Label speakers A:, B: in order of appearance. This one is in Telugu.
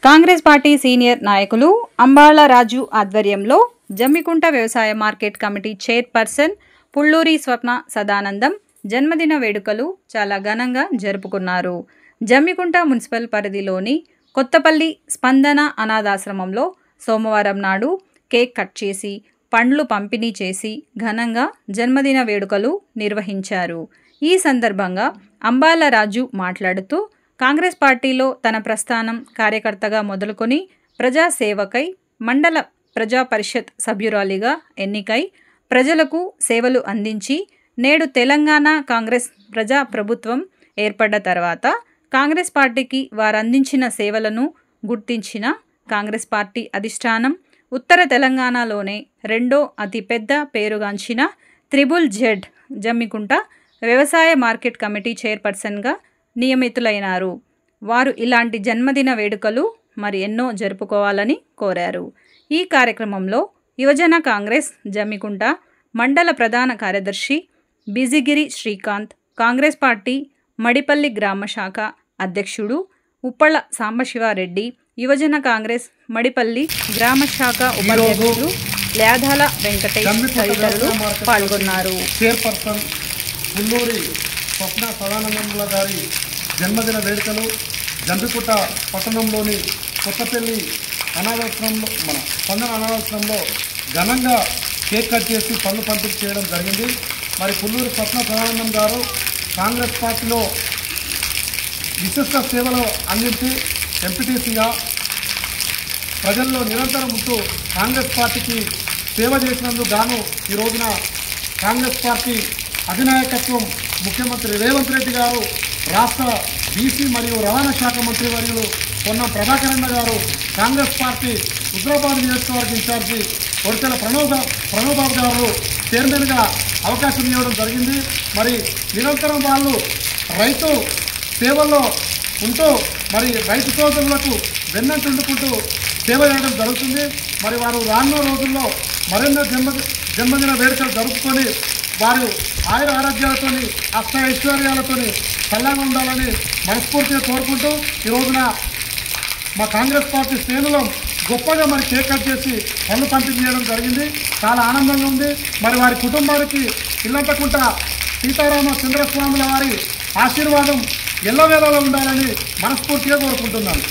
A: కాంగ్రెస్ పార్టీ సీనియర్ నాయకులు అంబాల రాజు ఆధ్వర్యంలో జమ్మికుంట వ్యవసాయ మార్కెట్ కమిటీ చైర్పర్సన్ పుల్లూరి స్వప్న సదానందం జన్మదిన వేడుకలు చాలా ఘనంగా జరుపుకున్నారు. జమ్మికుంట మున్సిపల్ పరిధిలోని కొత్తపల్లి స్పందన అనాథాశ్రమంలో సోమవారం నాడు కేక్ కట్ చేసి పండ్లు పంపిణీ చేసి ఘనంగా జన్మదిన వేడుకలు నిర్వహించారు. ఈ సందర్భంగా అంబాల రాజు మాట్లాడుతూ కాంగ్రెస్ పార్టీలో తన ప్రస్థానం కార్యకర్తగా మొదలుకొని ప్రజాసేవకై మండల ప్రజా పరిషత్ సభ్యురాలిగా ఎన్నికై ప్రజలకు సేవలు అందించి నేడు తెలంగాణ కాంగ్రెస్ ప్రజా ప్రభుత్వం ఏర్పడ్డ తర్వాత కాంగ్రెస్ పార్టీకి వారందించిన సేవలను గుర్తించిన కాంగ్రెస్ పార్టీ అధిష్టానం ఉత్తర తెలంగాణలోనే రెండో అతిపెద్ద పేరుగాంచిన ZZZ జమ్మికుంట వ్యవసాయ మార్కెట్ కమిటీ చైర్పర్సన్గా నియమితులైనారు. వారు ఇలాంటి జన్మదిన వేడుకలు మరి ఎన్నో జరుపుకోవాలని కోరారు. ఈ కార్యక్రమంలో యువజన కాంగ్రెస్ జమ్మికుంట మండల ప్రధాన కార్యదర్శి బిజిగిరి శ్రీకాంత్, కాంగ్రెస్ పార్టీ మడిపల్లి గ్రామ శాఖ అధ్యక్షుడు ఉప్పళ సాంబశివారెడ్డి, యువజన కాంగ్రెస్ మడిపల్లి గ్రామ శాఖ ఉపాధ్యక్షుడు ల్యాధాల వెంకటేష్ తదితరులు పాల్గొన్నారు.
B: చైర్పర్సన్ పుల్లూరి స్వప్న సదానందముల గారి జన్మదిన వేడుకలు జమ్మికుంట పట్టణంలోని కొత్తపల్లి అనాథాశ్రమంలో మన స్పందన అనాథాశ్రమంలో ఘనంగా కేక్ కట్ చేసి పళ్ళు పంపిణీ చేయడం జరిగింది. మరి పుల్లూరి స్వప్న సదానందం గారు కాంగ్రెస్ పార్టీలో విశిష్ట సేవలు అందించి ఎంపీటీసీగా ప్రజల్లో నిరంతరం ఉంటూ కాంగ్రెస్ పార్టీకి సేవ చేసినందుకు గాను ఈ రోజున కాంగ్రెస్ పార్టీ అధినాయకత్వం ముఖ్యమంత్రి రేవంత్ రెడ్డి గారు, రాష్ట్ర బీసీ మరియు రవాణా శాఖ మంత్రి వర్యులు పొన్నం ప్రభాకర్ అన్న గారు, కాంగ్రెస్ పార్టీ హుజరాబాద్ నియోజకవర్గ ఇన్ఛార్జి కొరచెల ప్రణవ్ గారు చైర్మన్గా అవకాశం ఇవ్వడం జరిగింది. మరి నిరంతరం వాళ్ళు రైతు సేవల్లో ఉంటూ మరి రైతు సోదరులకు వెన్నంటుండుకుంటూ సేవ చేయడం జరుగుతుంది. మరి వారు రానున్న రోజుల్లో మరెన్నో జన్మదిన వేడుకలు జరుపుకొని వారు ఆయుర ఆరోగ్యాలతో అష్ట ఐశ్వర్యాలతో చల్లగా ఉండాలని మనస్ఫూర్తిగా కోరుకుంటూ ఈ రోజున మా కాంగ్రెస్ పార్టీ శ్రేణులు గొప్పగా మరి కేక్ కట్ చేసి పనులు పంపిణీ చేయడం జరిగింది. చాలా ఆనందంగా ఉంది. మరి వారి కుటుంబానికి ఇల్లంతకుంట సీతారామ చంద్రస్వాముల వారి ఆశీర్వాదం ఎల్లవేళలో ఉండాలని మనస్ఫూర్తిగా కోరుకుంటున్నాను.